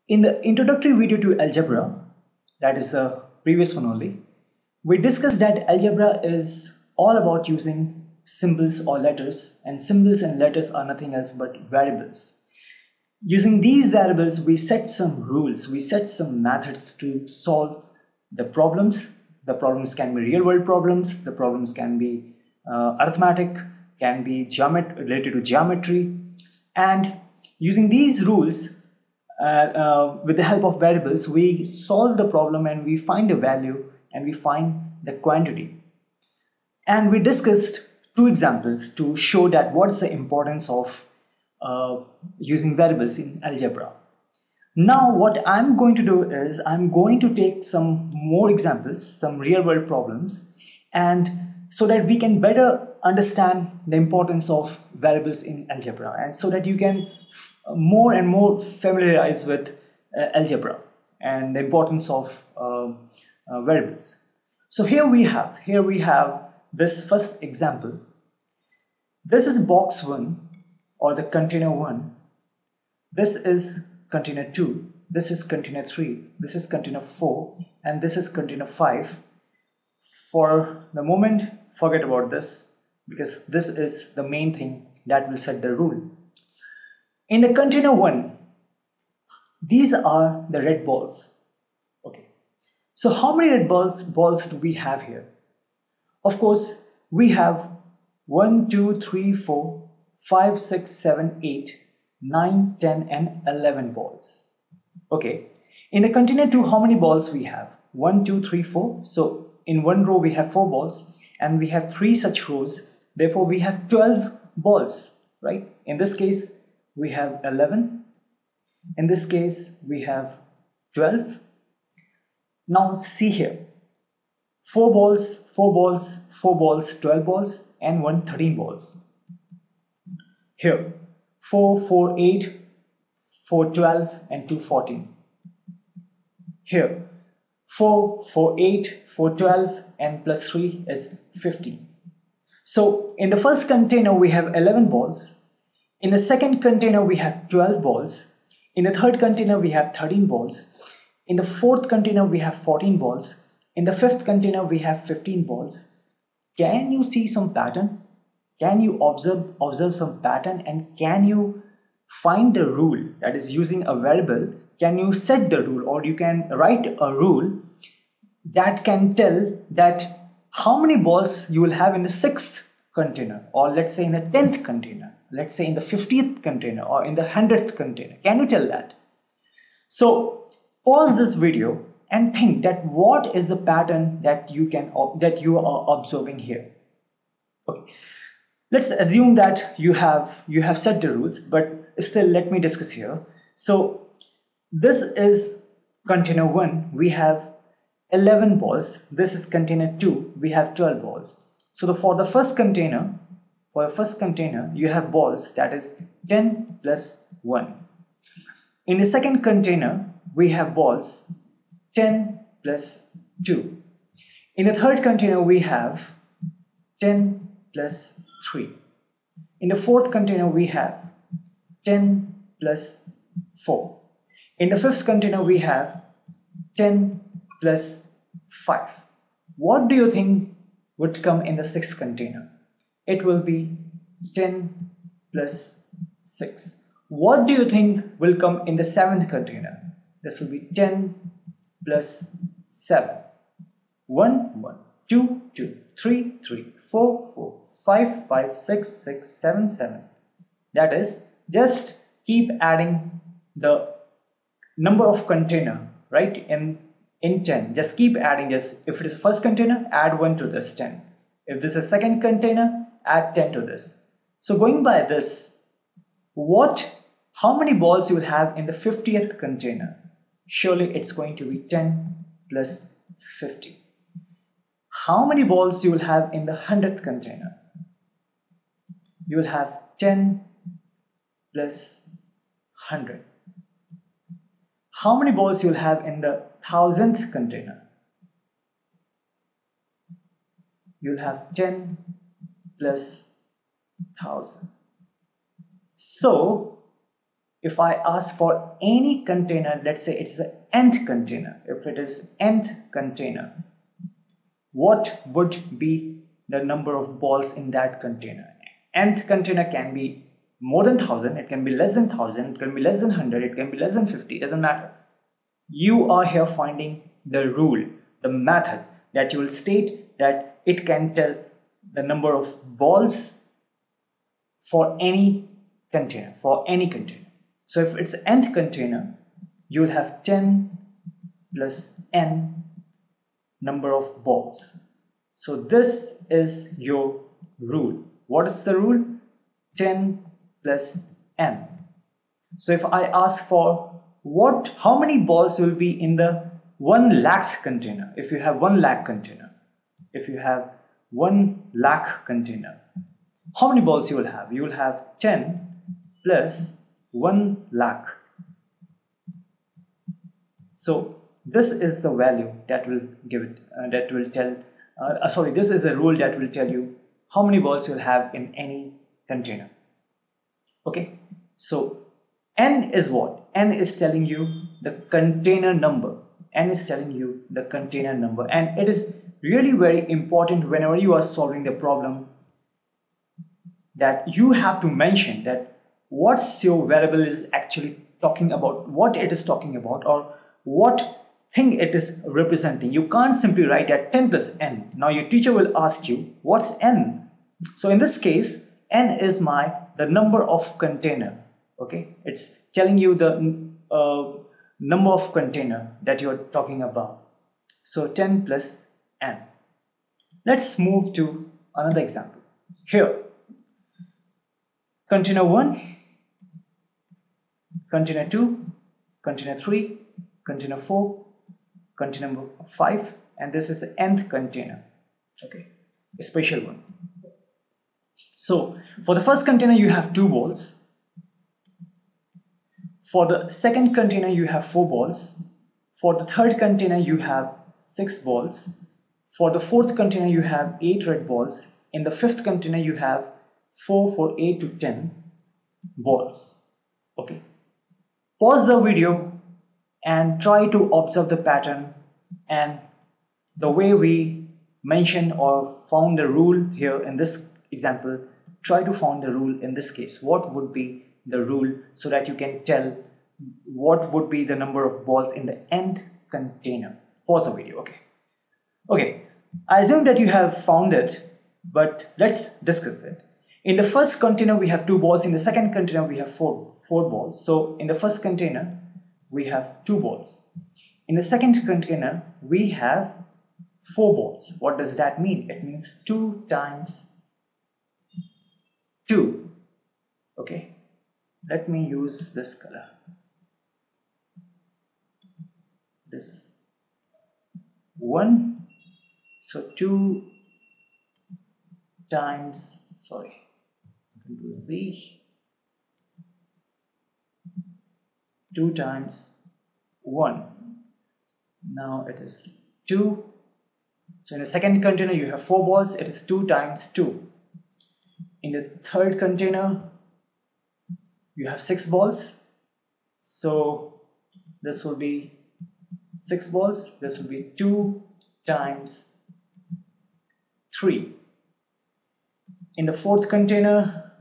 In the introductory video to algebra, that is the previous one only, we discussed that algebra is all about using symbols or letters, and symbols and letters are nothing else but variables. Using these variables, we set some rules, we set some methods to solve the problems. The problems can be real world problems, the problems can be arithmetic, can be related to geometry, and using these rules with the help of variables, we solve the problem and we find a value and we find the quantity. And we discussed two examples to show that what's the importance of using variables in algebra. Now what I'm going to do is I'm going to take some more examples, some real world problems, and so that we can better understand the importance of variables in algebra, and so that you can more and more familiarize with algebra and the importance of variables. So here we have this first example. This is box 1 or the container 1. This is container 2, this is container 3, this is container 4, and this is container 5. For the moment, forget about this, because this is the main thing that will set the rule. In the container 1, these are the red balls. Okay. So how many red balls do we have here? Of course, we have 1, 2, 3, 4, 5, 6, 7, 8, 9, 10, and 11 balls. Okay. In the container 2, how many balls we have? 1, 2, 3, 4. So in one row we have 4 balls, and we have 3 such rows. Therefore, we have 12 balls, right? In this case, we have 11. In this case, we have 12. Now see here. 4 balls, 4 balls, 4 balls, 12 balls, and 13 balls. Here, 4, 4, 8, 4, 12, and 2, 14. Here, 4, 4, 8, 4, 12, and plus 3 is 15. So in the first container we have 11 balls, in the second container we have 12 balls, in the third container we have 13 balls, in the fourth container we have 14 balls, in the fifth container we have 15 balls. Can you see some pattern? Can you observe some pattern, and can you find the rule, that is using a variable? Can you set the rule, or you can write a rule that can tell that how many balls you will have in the 6th container, or let's say in the 10th container, let's say in the 50th container, or in the 100th container? Can you tell that? So pause this video and think that what is the pattern that you are observing here. Okay, let's assume that you have set the rules, but still let me discuss here. So this is container 1, we have 11 balls. This is container 2, we have 12 balls. So for the first container you have balls, that is 10 plus 1. In the second container we have balls 10 plus 2. In the third container we have 10 plus 3. In the fourth container we have 10 plus 4. In the fifth container we have 10 plus 5. What do you think would come in the 6th container? It will be 10 plus 6. What do you think will come in the 7th container? This will be 10 plus 7. 1, 1, 2, 2, 3, 3, 4, 4, 5, 5, 6, 6, 7, 7. That is, just keep adding the number of container, right, in 10. Just keep adding this. If it is first container, add 1 to this 10. If this is second container, add 10 to this. So going by this, how many balls you will have in the 50th container? Surely it's going to be 10 plus 50. How many balls you will have in the 100th container? You will have 10 plus 100. How many balls you will have in the 1000th container? You will have 10 plus 1000. So if I ask for any container, let's say it's an nth container, if it is nth container, what would be the number of balls in that container? Nth container can be more than 1000, it can be less than 1000, it can be less than 100, it can be less than 50, it doesn't matter. You are here finding the rule, the method that you will state that it can tell the number of balls for any container, So if it's nth container, you will have 10 plus n number of balls. So this is your rule. What is the rule? 10 plus n. So if I ask for how many balls will be in the 1 lakh container, if you have 1 lakh container, how many balls you will have? You will have 10 plus 1 lakh. So this is the value that will give it, this is a rule that will tell you how many balls you'll have in any container. Okay, so n is what? N is telling you the container number. And it is really very important whenever you are solving the problem that you have to mention that what's your variable is actually talking about, what it is talking about, or what thing it is representing. You can't simply write that 10 plus n. Now your teacher will ask you what's n. So in this case, n is the number of container. Okay, it's telling you the number of container that you're talking about. So 10 plus n. Let's move to another example. Here, container 1, container 2, container 3, container 4, container 5, and this is the nth container. Okay, a special one. So for the first container you have 2 balls. For the second container you have 4 balls. For the third container you have 6 balls. For the fourth container you have 8 red balls. In the fifth container you have 4 for 8 to 10 balls. Okay. Pause the video and try to observe the pattern and the way we mentioned or found the rule here in this example. Try to find the rule in this case. What would be the rule so that you can tell what would be the number of balls in the nth container. Pause the video. Okay, I assume that you have found it, but let's discuss it. In the first container we have 2 balls, in the second container we have 4 balls. So in the first container we have 2 balls. In the second container we have 4 balls. What does that mean? It means 2 times 2. Okay, let me use this color. This 1. So 2 times, Control Z, 2 times 1. Now it is 2. So in the second container you have 4 balls, it is 2 times 2. In the third container you have 6 balls, so this will be 6 balls, this will be 2 times 3. In the fourth container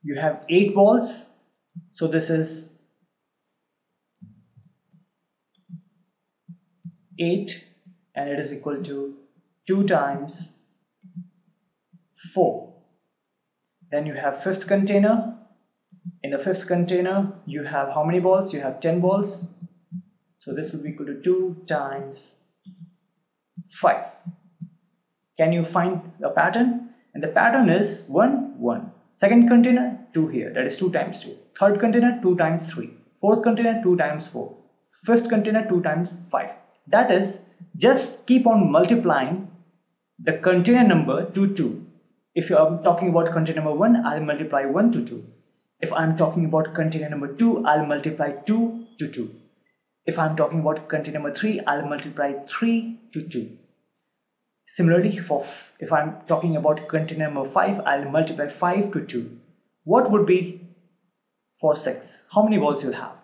you have 8 balls, so this is 8 and it is equal to 2 times 4. Then you have fifth container. In the fifth container you have how many balls? You have 10 balls, so this will be equal to 2 times 5. Can you find the pattern? And the pattern is 1 1. Second container 2 here, that is 2 times 2. Third container 2 times 3. Fourth container 2 times 4. Fifth container 2 times 5. That is, just keep on multiplying the container number to 2. If you are talking about container number 1, I'll multiply 1 to 2. If I'm talking about container number 2, I'll multiply 2 to 2. If I'm talking about container number 3, I'll multiply 3 to 2. Similarly, if I'm talking about container number 5, I'll multiply 5 to 2. What would be for 6, how many balls you'll have?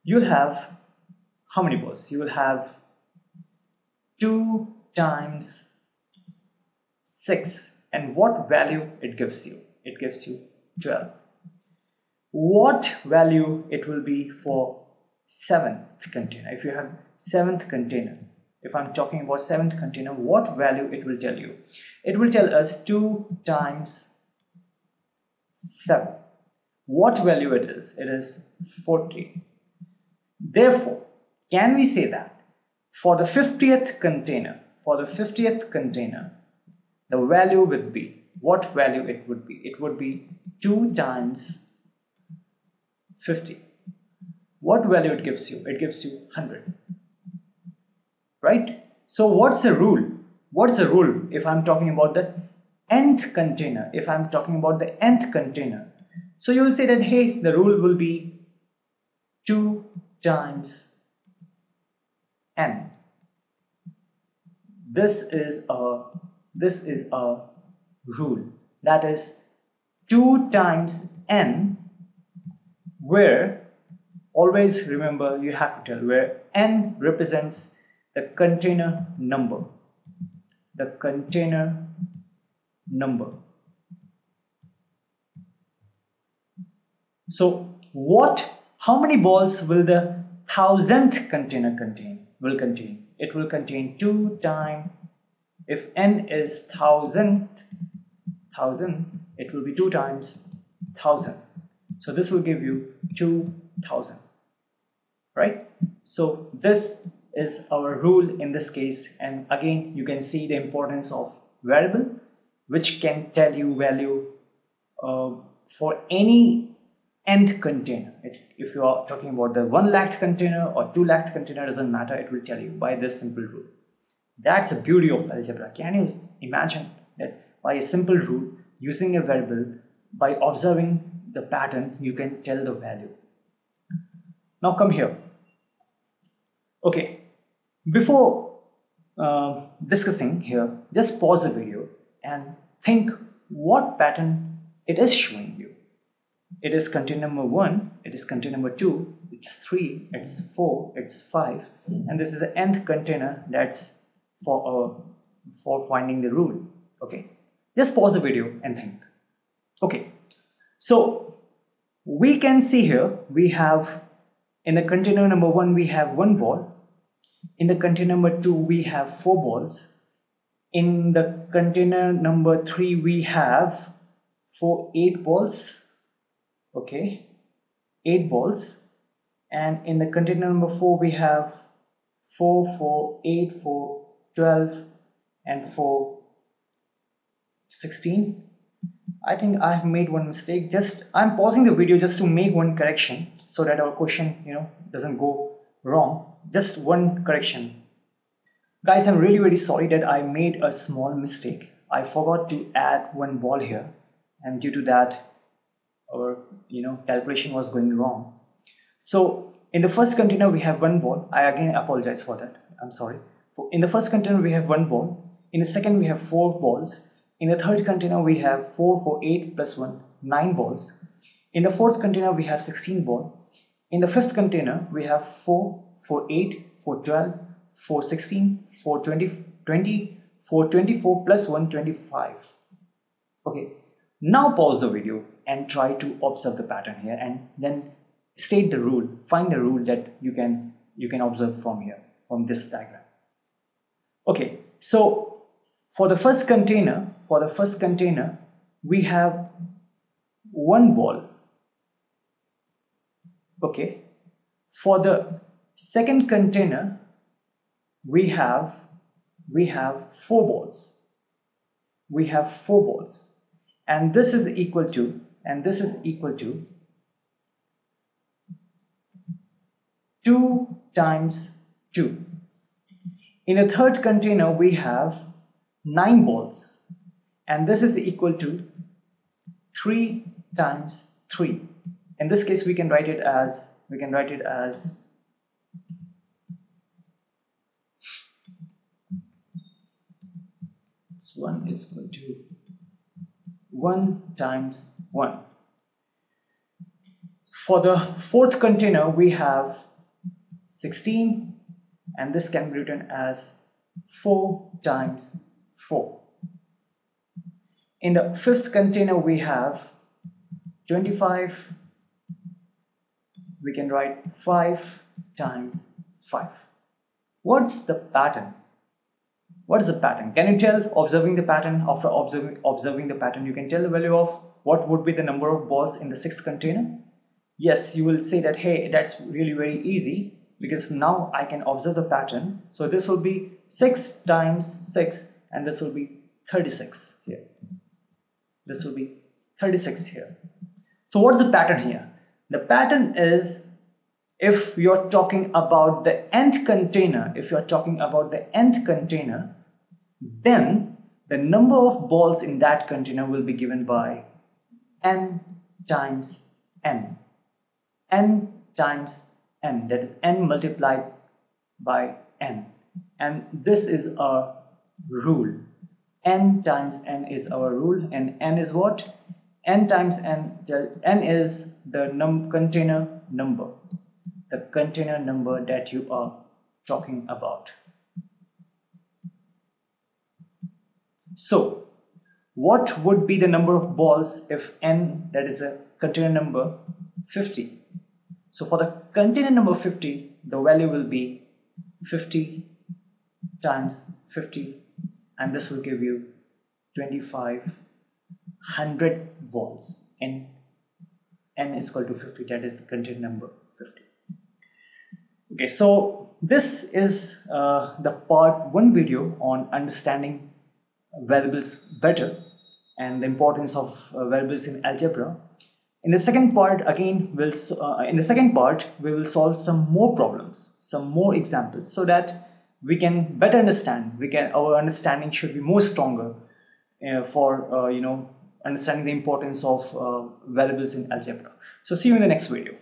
You'll have how many balls? You will have 2 times 6, and what value it gives you? It gives you 12. What value it will be for 7th container? If you have 7th container, if I'm talking about 7th container, what value it will tell you? It will tell us 2 times 7. What value it is? It is 40. Therefore, can we say that for the 50th container, the value would be, what value it would be? It would be 2 times 50. What value it gives you? It gives you 100. Right? So what's the rule? What's the rule if I'm talking about the nth container? If I'm talking about the nth container, so you will say that, hey, the rule will be 2 times n. This is a rule, that is 2 times n, where always remember you have to tell where n represents the container number. The container number. So how many balls will the 1000th container contain? It will contain 2 times, if n is 1000, it will be 2 times 1000. So this will give you 2000, right? So this is our rule in this case, and again you can see the importance of variable, which can tell you value for any nth container. If you are talking about the 1 lakh container or 2 lakh container, doesn't matter, it will tell you by this simple rule. That's the beauty of algebra. Can you imagine that by a simple rule, using a variable, by observing the pattern, you can tell the value. Now come here. Okay, before discussing here, just pause the video and think what pattern it is showing you. It is container number 1, it is container number 2, it's 3, it's 4, it's 5, and this is the nth container. That's for finding the rule. Okay, just pause the video and think. Okay, so we can see here we have in the container number 1 we have 1 ball. In the container number 2 we have 4 balls. In the container number 3 we have 8 balls. Okay, 8 balls. And in the container number 4 we have 4, 4, 8, 4, 12 and 4, 16. I think I have made one mistake. I'm pausing the video just to make one correction so that our question doesn't go wrong. Just one correction. Guys, I'm really very sorry that I made a small mistake. I forgot to add 1 ball here, and due to that our calculation was going wrong. So in the first container we have 1 ball. I again apologize for that. I'm sorry. In the first container we have 1 ball. In the second we have 4 balls. In the third container we have 4, 4, 8 plus 1, 9 balls. In the fourth container we have 16 balls. In the fifth container we have 4, 4, 8, 4, 12, 4, 16, 4, 20, 4, 24 plus 1, 25. Okay, now pause the video and try to observe the pattern here, and then state the rule. Find the rule that you can observe from here, from this diagram. Okay, so for the first container we have 1 ball. Okay, for the second container we have 4 balls. We have 4 balls, and this is equal to 2 times 2. In the third container we have 9 balls, and this is equal to 3 times 3. In this case we can write it as this one is equal to 1 times 1. For the fourth container, we have 16, and this can be written as 4 times 4. In the fifth container, we have 25. We can write 5 times 5. What's the pattern? What is the pattern? Can you tell, observing the pattern, after observing the pattern, you can tell the value of what would be the number of balls in the sixth container? Yes, you will say that, hey, that's really very easy because now I can observe the pattern. So this will be 6 times 6, and this will be 36 here. This will be 36 here. So what's the pattern here? The pattern is, if you're talking about the nth container, then the number of balls in that container will be given by n times n. N times n, that is n multiplied by n. And this is a rule. N times n is our rule, and n is what? N times n, n is the container number. The container number that you are talking about. So, what would be the number of balls if n, that is a container number, 50? So for the container number 50, the value will be 50 times 50, and this will give you 2500 balls. N is equal to 50, that is container number 50. Okay, so this is the part 1 video on understanding variables better and the importance of variables in algebra. In the second part, again, we will solve some more problems, some more examples, so that we can better understand. Our understanding should be more stronger for understanding the importance of variables in algebra. So see you in the next video.